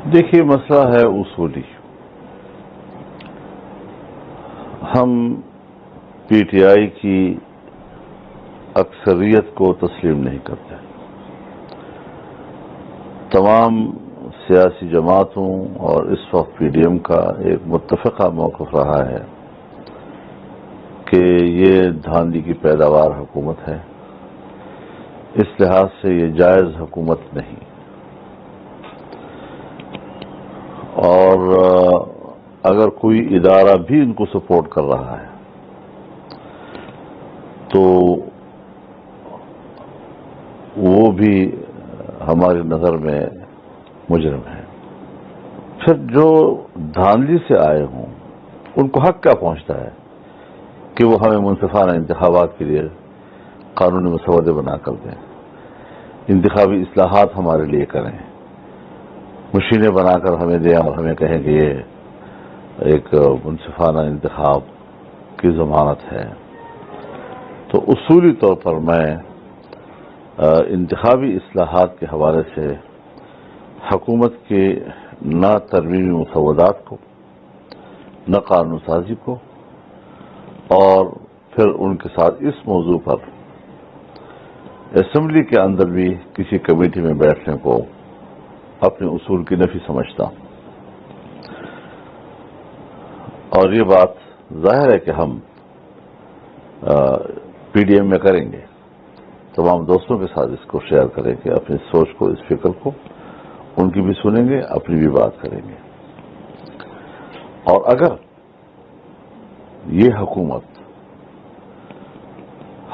دیکھیے مسئلہ ہے اصولی. ہم پی ٹی آئی کی اکثریت کو تسلیم نہیں کرتے. تمام سیاسی جماعتوں اور اس وقت پی ڈی ایم کا ایک متفقہ موقف رہا ہے کہ یہ دھاندلی کی پیداوار حکومت ہے. اس لحاظ سے یہ جائز حکومت نہیں. اور اگر کوئی ادارہ بھی ان کو سپورٹ کر رہا ہے تو وہ بھی ہماری نظر میں مجرم ہے. پھر جو دھاندلی سے آئے ہوں ان کو حق کیا پہنچتا ہے کہ وہ ہمیں منصفانہ انتخابات کے لیے قانونی مسودے بنا کر دیں، انتخابی اصلاحات ہمارے لیے کریں، مشینیں بنا کر ہمیں دیں اور ہمیں کہیں کہ یہ ایک منصفانہ انتخاب کی ضمانت ہے. تو اصولی طور پر میں انتخابی اصلاحات کے حوالے سے حکومت کے نہ ترمیمی مسودات کو، نہ قانون سازی کو، اور پھر ان کے ساتھ اس موضوع پر اسمبلی کے اندر بھی کسی کمیٹی میں بیٹھنے کو اپنے اصول کی نفی سمجھتا ہوں. اور یہ بات ظاہر ہے کہ ہم پی ڈی ایم میں کریں گے، تمام دوستوں کے ساتھ اس کو شیئر کریں گے، اپنی سوچ کو، اس فکر کو، ان کی بھی سنیں گے، اپنی بھی بات کریں گے. اور اگر یہ حکومت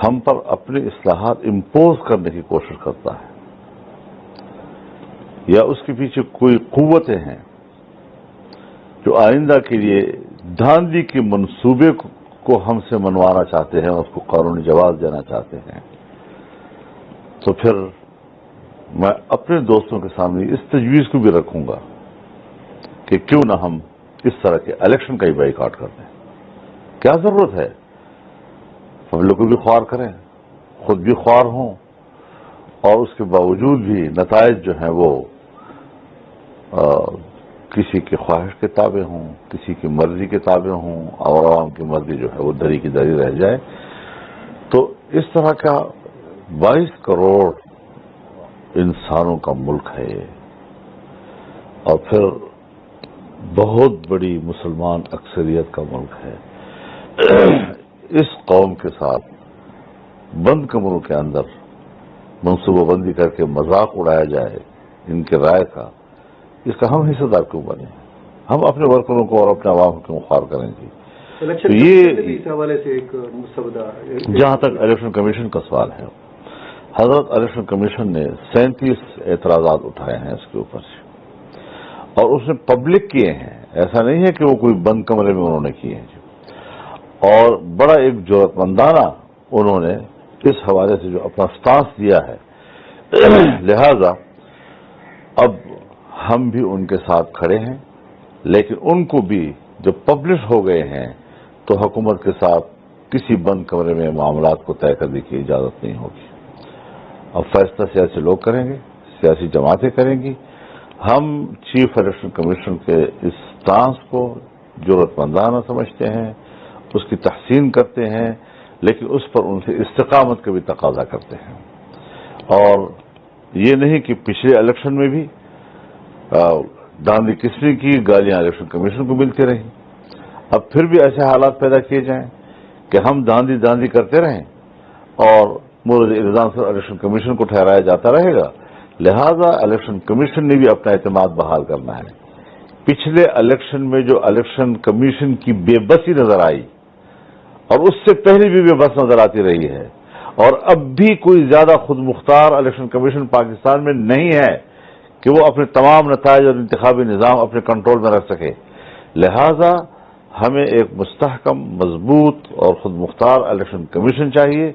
ہم پر اپنے اصلاحات امپوز کرنے کی کوشش کرتا ہے یا اس کے پیچھے کوئی قوتیں ہیں جو آئندہ کے لیے دھاندلی کے منصوبے کو ہم سے منوانا چاہتے ہیں، اس کو قانونی جواز دینا چاہتے ہیں، تو پھر میں اپنے دوستوں کے سامنے اس تجویز کو بھی رکھوں گا کہ کیوں نہ ہم اس طرح کے الیکشن کا ہی بائیکاٹ کر دیں. کیا ضرورت ہے؟ ہم لوگ کو بھی خوار کریں، خود بھی خوار ہوں، اور اس کے باوجود بھی نتائج جو ہیں وہ کسی کی خواہش کے تابع ہوں، کسی کی مرضی کے تابع ہوں، اور عوام کی مرضی جو ہے وہ دری کی دری رہ جائے. تو اس طرح کا 22 کروڑ انسانوں کا ملک ہے یہ، اور پھر بہت بڑی مسلمان اکثریت کا ملک ہے. اس قوم کے ساتھ بند کمروں کے اندر منصوبہ بندی کر کے مذاق اڑایا جائے ان کے رائے کا، اس کا ہم حصہ دار کیوں بنے؟ ہم اپنے ورکروں کو اور اپنے عوام کو کیوں خوار کریں گے؟ تو یہ اس حوالے سے ایک مسودہ، جہاں تک الیکشن کمیشن کا سوال ہے، حضرت الیکشن کمیشن نے 37 اعتراضات اٹھائے ہیں اس کے اوپر سے، اور اس نے پبلک کیے ہیں. ایسا نہیں ہے کہ وہ کوئی بند کمرے میں انہوں نے کیے ہیں، اور بڑا ایک جرأت مندانہ انہوں نے اس حوالے سے جو اپنا سٹانس دیا ہے. لہذا اب ہم بھی ان کے ساتھ کھڑے ہیں، لیکن ان کو بھی جب پبلش ہو گئے ہیں تو حکومت کے ساتھ کسی بند کمرے میں معاملات کو طے کرنے کی اجازت نہیں ہوگی. اب فیصلہ سیاسی لوگ کریں گے، سیاسی جماعتیں کریں گی. ہم چیف الیکشن کمیشن کے اس سٹانس کو جرأت مندانہ سمجھتے ہیں، اس کی تحسین کرتے ہیں، لیکن اس پر ان سے استقامت کا بھی تقاضا کرتے ہیں. اور یہ نہیں کہ پچھلے الیکشن میں بھی دھاندلی کسنے کی گالیاں الیکشن کمیشن کو ملتی رہیں، اب پھر بھی ایسے حالات پیدا کیے جائیں کہ ہم دھاندلی کرتے رہیں اور مورد الزام سے الیکشن کمیشن کو ٹھہرایا جاتا رہے گا. لہذا الیکشن کمیشن نے بھی اپنا اعتماد بحال کرنا ہے. پچھلے الیکشن میں جو الیکشن کمیشن کی بے بسی نظر آئی، اور اس سے پہلے بھی بے بس نظر آتی رہی ہے، اور اب بھی کوئی زیادہ خود مختار الیکشن کمیشن پاکستان میں نہیں ہے کہ وہ اپنے تمام نتائج اور انتخابی نظام اپنے کنٹرول میں رکھ سکے. لہذا ہمیں ایک مستحکم، مضبوط اور خود مختار الیکشن کمیشن چاہیے،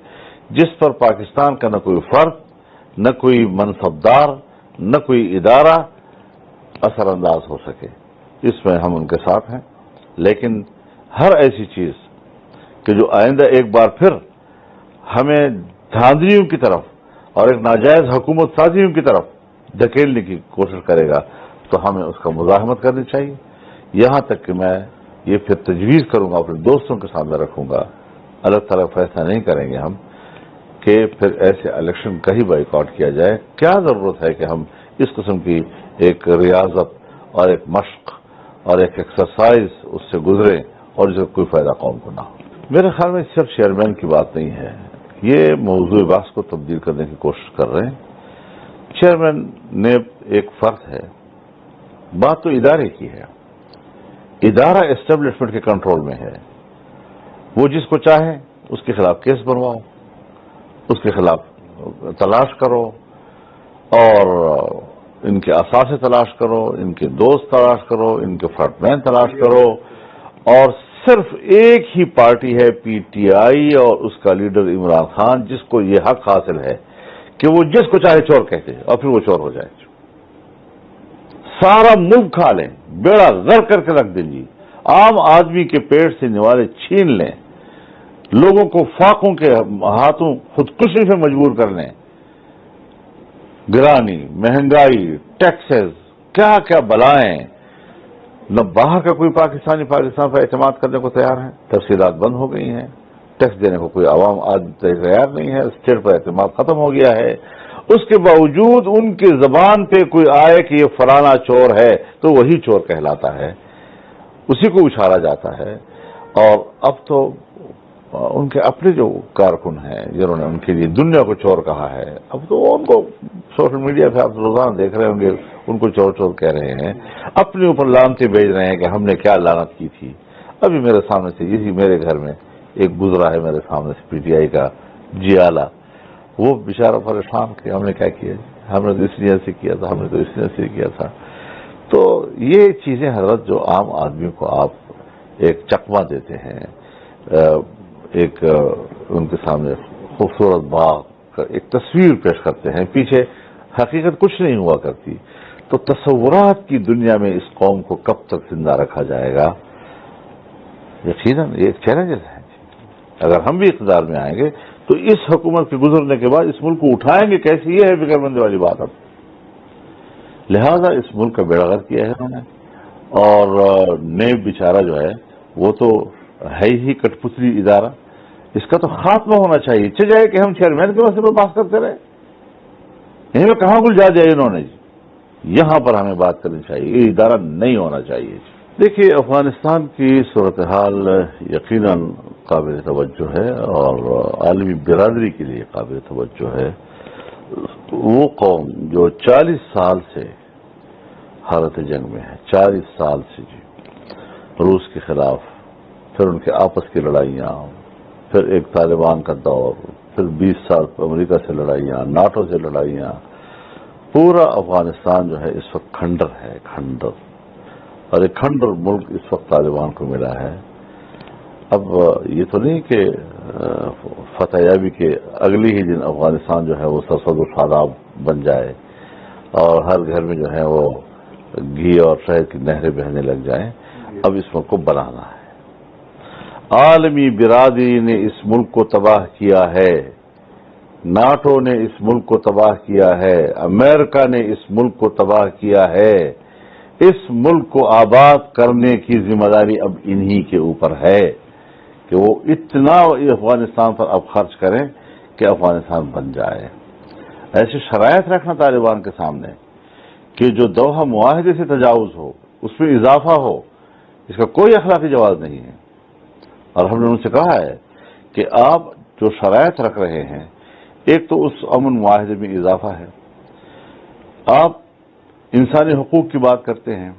جس پر پاکستان کا نہ کوئی فرد، نہ کوئی منصبدار، نہ کوئی ادارہ اثر انداز ہو سکے. اس میں ہم ان کے ساتھ ہیں، لیکن ہر ایسی چیز کہ جو آئندہ ایک بار پھر ہمیں دھاندلیوں کی طرف اور ایک ناجائز حکومت سازیوں کی طرف دھکیلنے کی کوشش کرے گا، تو ہمیں اس کا مزاحمت کرنی چاہیے، یہاں تک کہ میں یہ پھر تجویز کروں گا، اپنے دوستوں کے سامنے رکھوں گا، الگ طرف فیصلہ نہیں کریں گے ہم کہ پھر ایسے الیکشن کا ہی بائیکاٹ کیا جائے۔ کیا ضرورت ہے کہ ہم اس قسم کی ایک ریاضت اور ایک مشق اور ایک ایکسرسائز اس سے گزریں اور اس سے کوئی فائدہ قوم کو نہ ہو۔ میرے خیال میں صرف چیئرمین کی بات نہیں ہے، یہ موضوع بحث کو تبدیل کرنے کی کوشش کر رہے ہیں۔ چیئرمین نے ایک فرد ہے، بات تو ادارے کی ہے، ادارہ اسٹیبلشمنٹ کے کنٹرول میں ہے، وہ جس کو چاہے اس کے خلاف کیس بنواؤ، اس کے خلاف تلاش کرو اور ان کے اثاثے تلاش کرو، ان کے دوست تلاش کرو، ان کے فرنٹ مین تلاش کرو، اور صرف ایک ہی پارٹی ہے پی ٹی آئی اور اس کا لیڈر عمران خان جس کو یہ حق حاصل ہے کہ وہ جس کو چاہے چور کہتے ہیں اور پھر وہ چور ہو جائے، سارا ملک کھا لیں، بیڑا غرق کر کے رکھ دیں جی، عام آدمی کے پیٹ سے نوالے چھین لیں، لوگوں کو فاقوں کے ہاتھوں خودکشی سے مجبور کر لیں، گرانی، مہنگائی، ٹیکسز، کیا کیا بلائیں، نہ باہر کا کوئی پاکستان پر اعتماد کرنے کو تیار ہے، تفصیلات بند ہو گئی ہیں، ٹیکس دینے کو کوئی عوام آدمی تیار نہیں ہے، اسٹیٹ پر اعتماد ختم ہو گیا ہے، اس کے باوجود ان کی زبان پہ کوئی آئے کہ یہ فلانا چور ہے تو وہی چور کہلاتا ہے، اسی کو اچھالا جاتا ہے۔ اور اب تو ان کے اپنے جو کارکن ہیں جنہوں نے ان کے لیے دنیا کو چور کہا ہے، اب تو ان کو سوشل میڈیا پہ آپ روزانہ دیکھ رہے ہوں گے، ان کو چور چور کہہ رہے ہیں، اپنے اوپر لعنتیں بھیج رہے ہیں کہ ہم نے کیا لعنت کی تھی۔ ابھی میرے سامنے سے اسی میرے گھر میں ایک گزرا ہے میرے سامنے سے پی ٹی آئی کا جیالہ، وہ بیچارہ پریشان کہ ہم نے کیا کیا، ہم نے تو اس نیت سے کیا تھا، ہم نے تو اس نیت سے کیا تھا۔ تو یہ چیزیں حضرت جو عام آدمی کو آپ ایک چکمہ دیتے ہیں، ایک ان کے سامنے خوبصورت باغ کا ایک تصویر پیش کرتے ہیں، پیچھے حقیقت کچھ نہیں ہوا کرتی، تو تصورات کی دنیا میں اس قوم کو کب تک زندہ رکھا جائے گا؟ یقیناً یہ ایک چیلنجز ہے۔ اگر ہم بھی اقتدار میں آئیں گے تو اس حکومت کے گزرنے کے بعد اس ملک کو اٹھائیں گے کیسے، یہ ہے فکر مندی والی بات۔ اب لہذا اس ملک کا بیڑا غرق کیا ہے انہوں نے، اور نیب بیچارہ جو ہے وہ تو ہے ہی کٹ پتلی ادارہ، اس کا تو خاتمہ ہونا چاہیے۔ چاہے کہ ہم چیئرمین کے مسئلے پر بات کرتے رہے، یہیں پہ کہاں گل جا دیا انہوں نے جی، یہاں پر ہمیں بات کرنی چاہیے، یہ ادارہ نہیں ہونا چاہیے۔ دیکھیے افغانستان کی صورتحال یقیناً قابل توجہ ہے اور عالمی برادری کے لیے قابل توجہ ہے۔ وہ قوم جو 40 سال سے حالت جنگ میں ہے، 40 سال سے جی، روس کے خلاف، پھر ان کے آپس کی لڑائیاں، پھر ایک طالبان کا دور، پھر 20 سال امریکہ سے لڑائیاں، ناٹو سے لڑائیاں، پورا افغانستان جو ہے اس وقت کھنڈر ہے، کھنڈر، اور ایک کھنڈر ملک اس وقت طالبان کو ملا ہے۔ اب یہ تو نہیں کہ فتح یابی کے اگلی ہی دن افغانستان جو ہے وہ سرسبز و شاداب بن جائے اور ہر گھر میں جو ہے وہ گھی اور شہد کی نہریں بہنے لگ جائیں۔ اب اس ملک کو بنانا ہے۔ عالمی برادری نے اس ملک کو تباہ کیا ہے، ناٹو نے اس ملک کو تباہ کیا ہے، امریکہ نے اس ملک کو تباہ کیا ہے۔ اس ملک کو آباد کرنے کی ذمہ داری اب انہی کے اوپر ہے کہ وہ اتنا افغانستان پر اب خرچ کریں کہ افغانستان بن جائے۔ ایسی شرائط رکھنا طالبان کے سامنے کہ جو دوحہ معاہدے سے تجاوز ہو، اس میں اضافہ ہو، اس کا کوئی اخلاقی جواز نہیں ہے۔ اور ہم نے ان سے کہا ہے کہ آپ جو شرائط رکھ رہے ہیں، ایک تو اس امن معاہدے میں اضافہ ہے، آپ انسانی حقوق کی بات کرتے ہیں،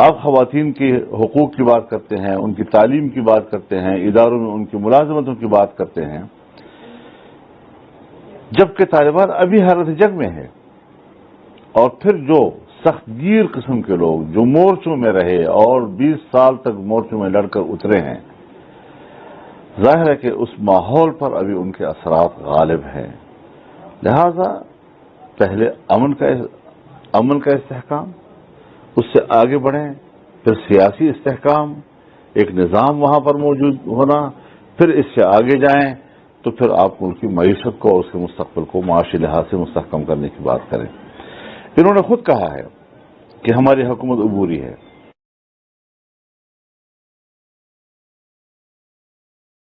آپ خواتین کے حقوق کی بات کرتے ہیں، ان کی تعلیم کی بات کرتے ہیں، اداروں میں ان کی ملازمتوں کی بات کرتے ہیں، جبکہ طالبان ابھی حالت جنگ میں ہے۔ اور پھر جو سخت گیر قسم کے لوگ جو مورچوں میں رہے اور 20 سال تک مورچوں میں لڑ کر اترے ہیں، ظاہر ہے کہ اس ماحول پر ابھی ان کے اثرات غالب ہیں۔ لہذا پہلے امن کا استحکام، اس سے آگے بڑھیں، پھر سیاسی استحکام، ایک نظام وہاں پر موجود ہونا، پھر اس سے آگے جائیں تو پھر آپ ملک کی معیشت کو اور اس کے مستقبل کو معاشی لحاظ سے مستحکم کرنے کی بات کریں۔ انہوں نے خود کہا ہے کہ ہماری حکومت عبوری ہے.